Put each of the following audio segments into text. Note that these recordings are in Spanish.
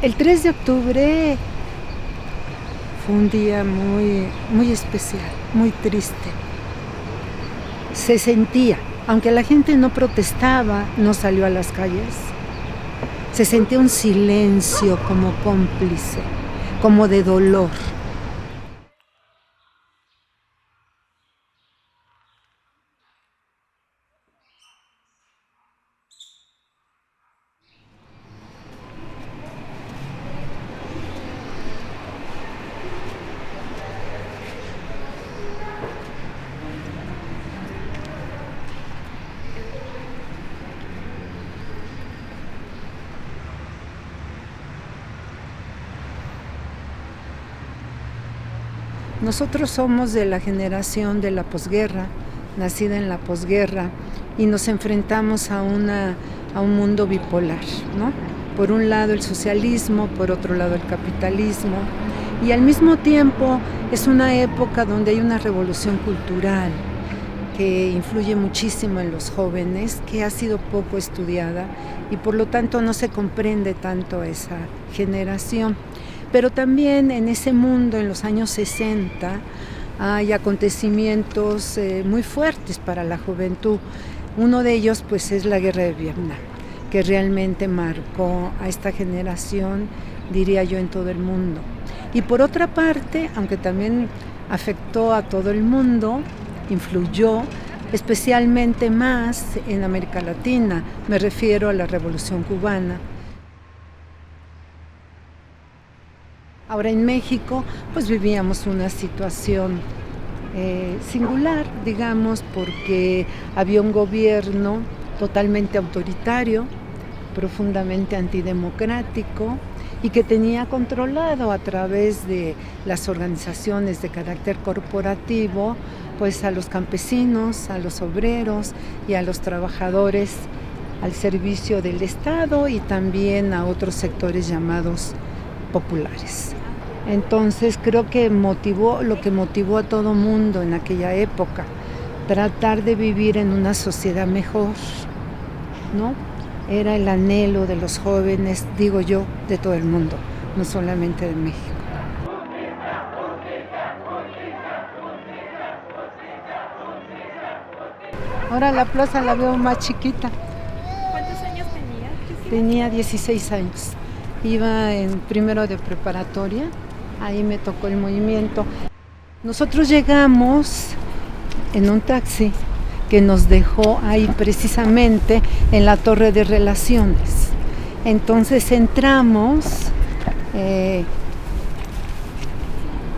El 3 de octubre fue un día muy, muy especial, muy triste. Se sentía, aunque la gente no protestaba, no salió a las calles, se sentía un silencio como cómplice, como de dolor. Nosotros somos de la generación de la posguerra, nacida en la posguerra, y nos enfrentamos a un mundo bipolar, ¿no? Por un lado el socialismo, por otro lado el capitalismo, y al mismo tiempo es una época donde hay una revolución cultural que influye muchísimo en los jóvenes, que ha sido poco estudiada y por lo tanto no se comprende tanto esa generación. Pero también en ese mundo, en los años 60, hay acontecimientos muy fuertes para la juventud. Uno de ellos pues es la guerra de Vietnam, que realmente marcó a esta generación, diría yo, en todo el mundo. Y por otra parte, aunque también afectó a todo el mundo, influyó especialmente más en América Latina, me refiero a la Revolución Cubana. Ahora en México pues vivíamos una situación singular, digamos, porque había un gobierno totalmente autoritario, profundamente antidemocrático y que tenía controlado a través de las organizaciones de carácter corporativo pues a los campesinos, a los obreros y a los trabajadores al servicio del Estado y también a otros sectores llamados populares. Entonces creo que lo que motivó a todo mundo en aquella época, tratar de vivir en una sociedad mejor, ¿no? Era el anhelo de los jóvenes, digo yo, de todo el mundo, no solamente de México. Ahora la plaza la veo más chiquita. ¿Cuántos años tenía? Tenía 16 años. Iba en primero de preparatoria, ahí me tocó el movimiento. Nosotros llegamos en un taxi que nos dejó ahí precisamente en la Torre de Relaciones. Entonces entramos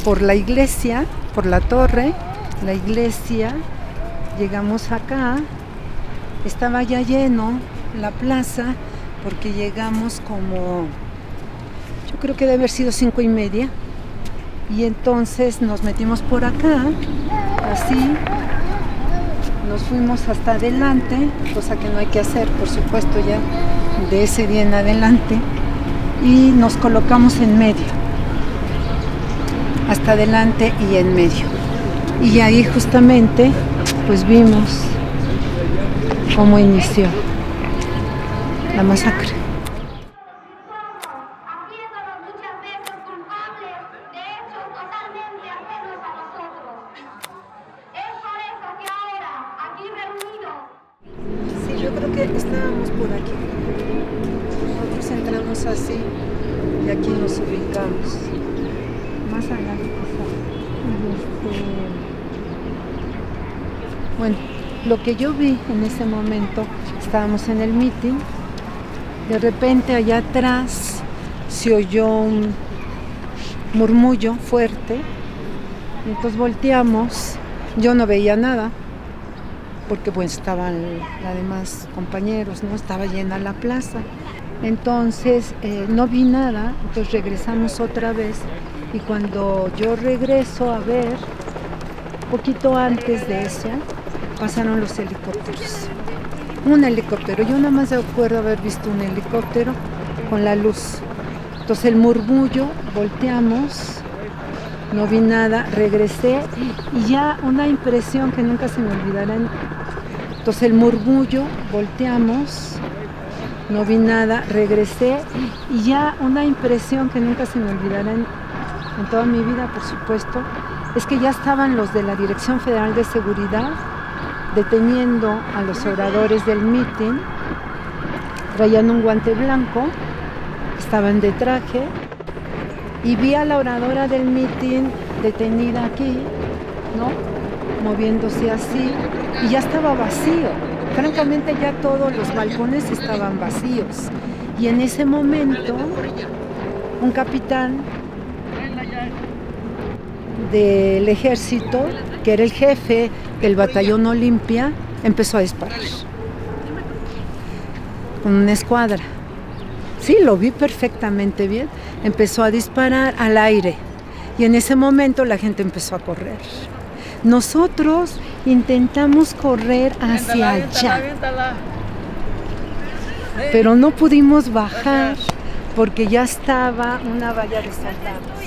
por la iglesia, por la torre, la iglesia, llegamos acá, estaba ya lleno la plaza porque llegamos como, yo creo que debe haber sido 5:30, y entonces nos metimos por acá, así, nos fuimos hasta adelante, cosa que no hay que hacer, por supuesto, ya de ese día en adelante, y nos colocamos en medio, hasta adelante y en medio. Y ahí justamente, pues vimos cómo inició la masacre. Sí, yo creo que estábamos por aquí. Nosotros entramos así y aquí nos ubicamos. Más adelante bueno, lo que yo vi en ese momento, estábamos en el meeting, de repente allá atrás se oyó un murmullo fuerte, entonces volteamos, yo no veía nada, porque pues estaban los demás compañeros, ¿no? Estaba llena la plaza, entonces no vi nada, entonces regresamos otra vez, y cuando yo regreso a ver, poquito antes de eso, pasaron los helicópteros. Un helicóptero, yo nada más recuerdo haber visto un helicóptero con la luz. Entonces el murmullo, volteamos, no vi nada, regresé y ya una impresión que nunca se me olvidará. Entonces el murmullo, volteamos, no vi nada, regresé y ya una impresión que nunca se me olvidará en toda mi vida, por supuesto, es que ya estaban los de la Dirección Federal de Seguridad deteniendo a los oradores del mitin, traían un guante blanco, estaban de traje y vi a la oradora del mitin detenida aquí, ¿no? Moviéndose así y ya estaba vacío. Francamente ya todos los balcones estaban vacíos y en ese momento un capitán del ejército, que era el jefe del batallón Olimpia, empezó a disparar con una escuadra. Sí, lo vi perfectamente bien. Empezó a disparar al aire y en ese momento la gente empezó a correr. Nosotros intentamos correr hacia allá, pero no pudimos bajar porque ya estaba una valla de soldados.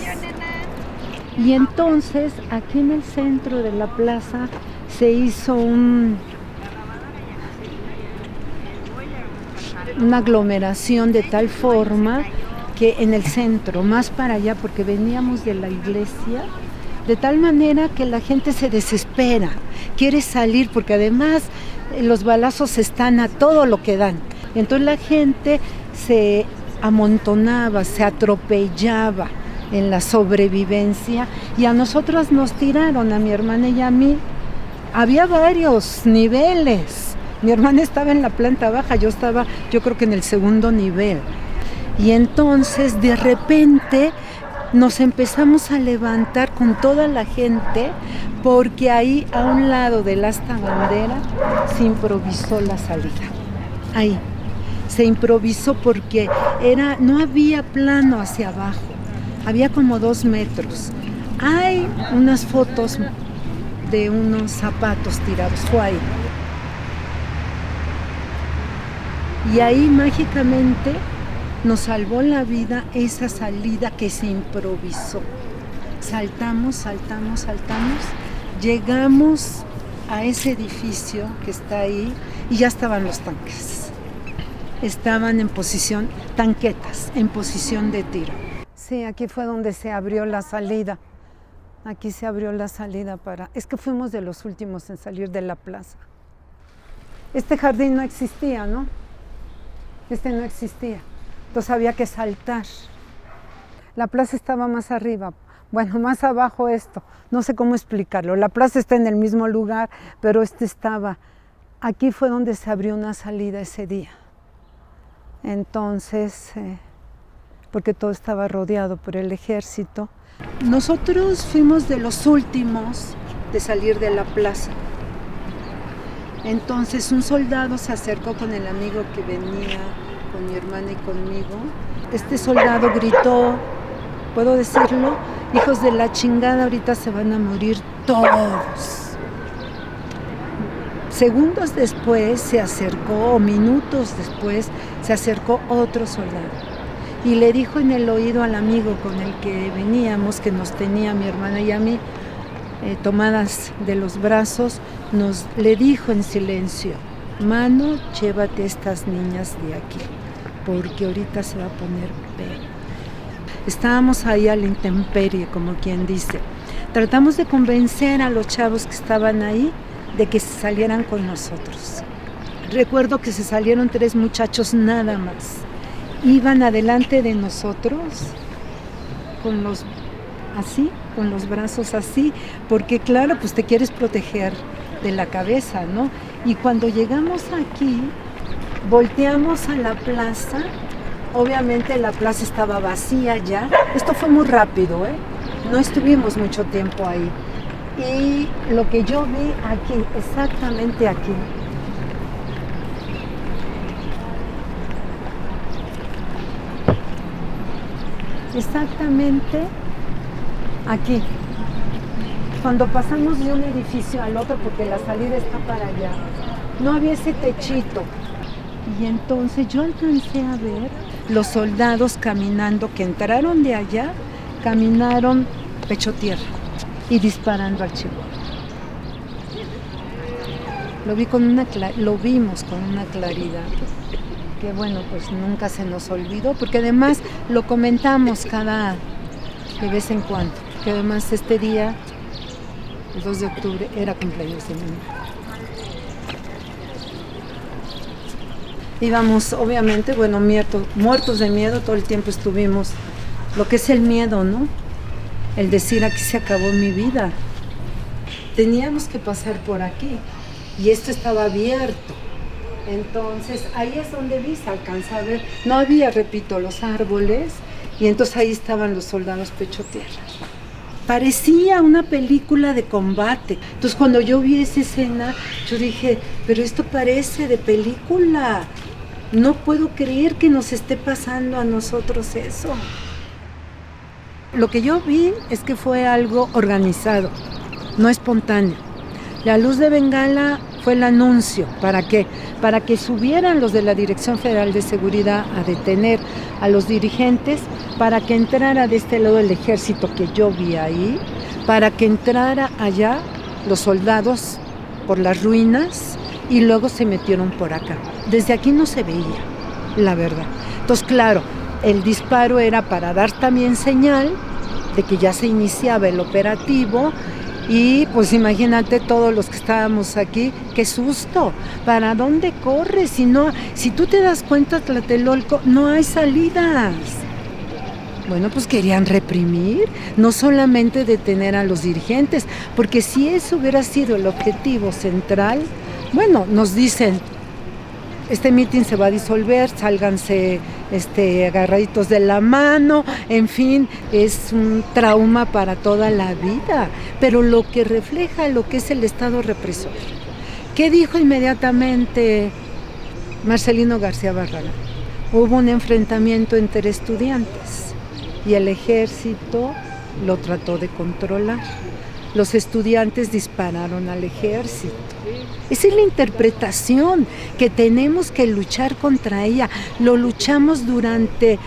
Y entonces aquí en el centro de la plaza se hizo una aglomeración de tal forma que en el centro, más para allá, porque veníamos de la iglesia, de tal manera que la gente se desespera, quiere salir porque además los balazos están a todo lo que dan. Entonces la gente se amontonaba, se atropellaba en la sobrevivencia y a nosotras nos tiraron, a mi hermana y a mí. Había varios niveles. Mi hermana estaba en la planta baja, yo creo que en el segundo nivel. Y entonces de repente nos empezamos a levantar con toda la gente porque ahí a un lado del asta bandera se improvisó la salida. Ahí se improvisó porque no había plano hacia abajo, había como 2 metros. Hay unas fotos de unos zapatos tirados, fue ahí. Y ahí mágicamente nos salvó la vida esa salida que se improvisó. Saltamos, llegamos a ese edificio que está ahí y ya estaban los tanques. Estaban en posición, tanquetas, en posición de tiro. Sí, aquí fue donde se abrió la salida. Aquí se abrió la salida Es que fuimos de los últimos en salir de la plaza. Este jardín no existía, ¿no? No existía. Entonces había que saltar. La plaza estaba más arriba, bueno, más abajo esto. No sé cómo explicarlo. La plaza está en el mismo lugar, pero estaba. Aquí fue donde se abrió una salida ese día. Entonces, porque todo estaba rodeado por el ejército. Nosotros fuimos de los últimos de salir de la plaza. Entonces un soldado se acercó con el amigo que venía con mi hermana y conmigo. Este soldado gritó, ¿puedo decirlo? Hijos de la chingada, ahorita se van a morir todos. Segundos después se acercó, o minutos después, se acercó otro soldado y le dijo en el oído al amigo con el que veníamos, que nos tenía mi hermana y a mí, tomadas de los brazos, le dijo en silencio: Mano, llévate a estas niñas de aquí, porque ahorita se va a poner peor. Estábamos ahí a la intemperie, como quien dice. Tratamos de convencer a los chavos que estaban ahí de que se salieran con nosotros. Recuerdo que se salieron 3 muchachos nada más. Iban adelante de nosotros con los brazos así, porque claro, pues te quieres proteger de la cabeza, ¿no? Y cuando llegamos aquí, volteamos a la plaza. Obviamente la plaza estaba vacía ya. Esto fue muy rápido, no estuvimos mucho tiempo ahí. Y lo que yo vi aquí, exactamente aquí, exactamente aquí, cuando pasamos de un edificio al otro, porque la salida está para allá, no había ese techito. Y entonces yo alcancé a ver los soldados caminando, que entraron de allá, caminaron pecho tierra y disparando al chihuahua. Lo vimos con una claridad que bueno, pues nunca se nos olvidó, porque además lo comentamos de vez en cuando, que además este día, el 2 de octubre, era cumpleaños de mi hija. Íbamos, obviamente, bueno, muertos de miedo, todo el tiempo estuvimos. Lo que es el miedo, ¿no? El decir, aquí se acabó mi vida. Teníamos que pasar por aquí y esto estaba abierto. Entonces, ahí es donde vi, se alcanza a ver. No había, repito, los árboles y entonces ahí estaban los soldados pecho tierra. Parecía una película de combate. Entonces, cuando yo vi esa escena, yo dije, pero esto parece de película. No puedo creer que nos esté pasando a nosotros eso. Lo que yo vi es que fue algo organizado, no espontáneo. La luz de bengala fue el anuncio. ¿Para qué? Para que subieran los de la Dirección Federal de Seguridad a detener a los dirigentes, para que entrara de este lado el ejército que yo vi ahí, para que entrara allá los soldados por las ruinas y luego se metieron por acá. Desde aquí no se veía, la verdad. Entonces, claro, el disparo era para dar también señal de que ya se iniciaba el operativo y pues imagínate todos los que estábamos aquí, qué susto, ¿para dónde corres? Si tú te das cuenta, Tlatelolco, no hay salidas. Bueno, pues querían reprimir, no solamente detener a los dirigentes, porque si eso hubiera sido el objetivo central, bueno, nos dicen, este mitin se va a disolver, sálganse agarraditos de la mano, en fin, es un trauma para toda la vida, pero lo que refleja lo que es el Estado represor. ¿Qué dijo inmediatamente Marcelino García Barragán? Hubo un enfrentamiento entre estudiantes y el ejército lo trató de controlar. Los estudiantes dispararon al ejército. Esa es la interpretación, que tenemos que luchar contra ella. Lo luchamos durante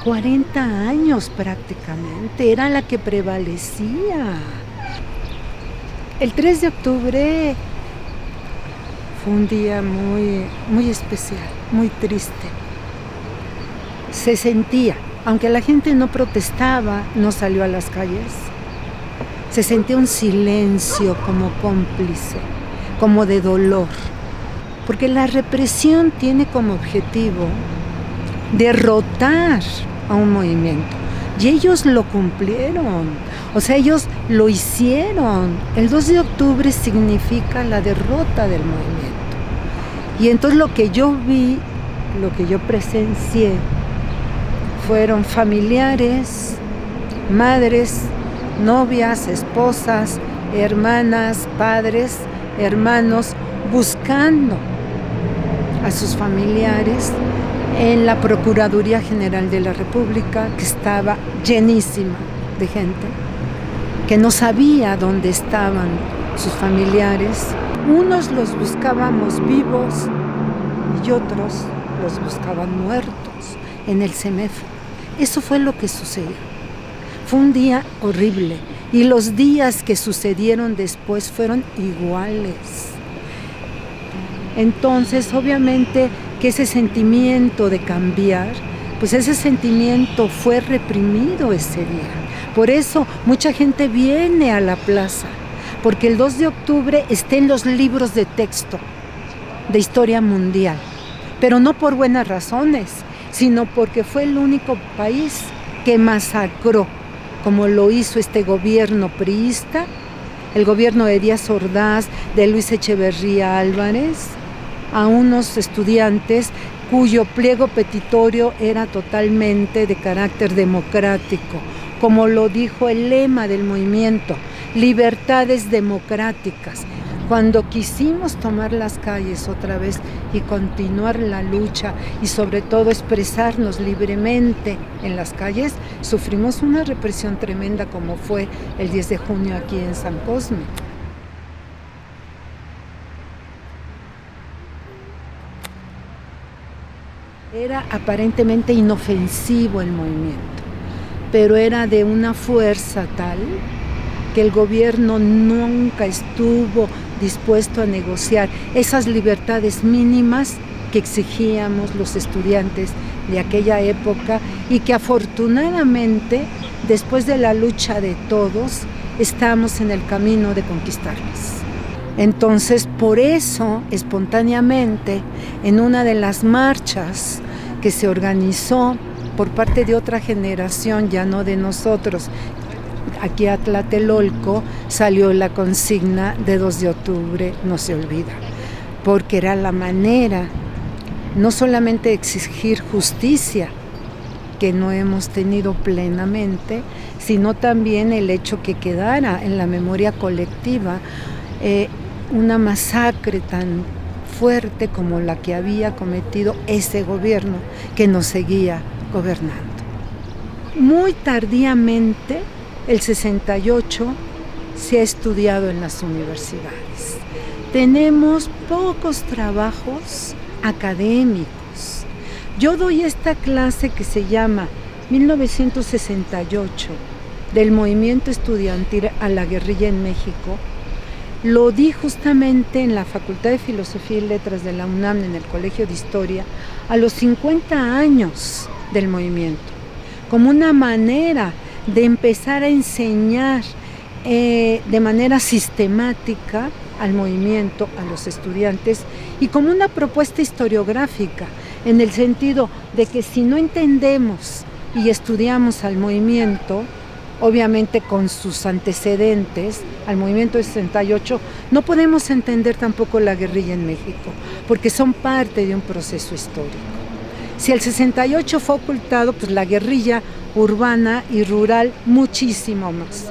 40 años prácticamente, era la que prevalecía. El 3 de octubre fue un día muy, muy especial, muy triste. Se sentía, aunque la gente no protestaba, no salió a las calles, se sentía un silencio como cómplice, como de dolor, porque la represión tiene como objetivo derrotar a un movimiento, y ellos lo cumplieron, o sea, ellos lo hicieron. El 2 de octubre significa la derrota del movimiento, y entonces lo que yo vi, lo que yo presencié, fueron familiares, madres, novias, esposas, hermanas, padres, hermanos, buscando a sus familiares en la Procuraduría General de la República, que estaba llenísima de gente, que no sabía dónde estaban sus familiares. Unos los buscábamos vivos y otros los buscaban muertos en el CEMEFO. Eso fue lo que sucedió. Fue un día horrible y los días que sucedieron después fueron iguales. Entonces, obviamente que ese sentimiento de cambiar, pues ese sentimiento fue reprimido ese día. Por eso mucha gente viene a la plaza, porque el 2 de octubre está en los libros de texto de historia mundial, pero no por buenas razones, sino porque fue el único país que masacró, como lo hizo este gobierno priista, el gobierno de Díaz Ordaz, de Luis Echeverría Álvarez, a unos estudiantes cuyo pliego petitorio era totalmente de carácter democrático, como lo dijo el lema del movimiento, libertades democráticas. Cuando quisimos tomar las calles otra vez y continuar la lucha y sobre todo expresarnos libremente en las calles, sufrimos una represión tremenda como fue el 10 de junio aquí en San Cosme. Era aparentemente inofensivo el movimiento, pero era de una fuerza tal que el gobierno nunca estuvo dispuesto a negociar esas libertades mínimas que exigíamos los estudiantes de aquella época y que afortunadamente, después de la lucha de todos, estamos en el camino de conquistarlas. Entonces, por eso, espontáneamente, en una de las marchas que se organizó por parte de otra generación, ya no de nosotros, aquí a Tlatelolco, salió la consigna de 2 de octubre, no se olvida, porque era la manera no solamente de exigir justicia, que no hemos tenido plenamente, sino también el hecho que quedara en la memoria colectiva una masacre tan fuerte como la que había cometido ese gobierno que nos seguía gobernando. Muy tardíamente, el 68 se ha estudiado en las universidades. Tenemos pocos trabajos académicos. Yo doy esta clase que se llama 1968, del movimiento estudiantil a la guerrilla en México. Lo di justamente en la Facultad de Filosofía y Letras de la UNAM, en el Colegio de Historia, a los 50 años del movimiento, como una manera de empezar a enseñar de manera sistemática al movimiento, a los estudiantes, y como una propuesta historiográfica, en el sentido de que si no entendemos y estudiamos al movimiento, obviamente con sus antecedentes, al movimiento de 68, no podemos entender tampoco la guerrilla en México, porque son parte de un proceso histórico. Si el 68 fue ocultado, pues la guerrilla urbana y rural muchísimo más.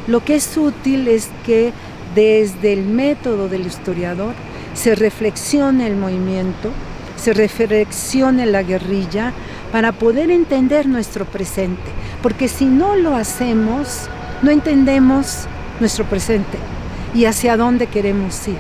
Lo que es útil es que desde el método del historiador se reflexione el movimiento, se reflexione la guerrilla para poder entender nuestro presente, porque si no lo hacemos, no entendemos nuestro presente y hacia dónde queremos ir.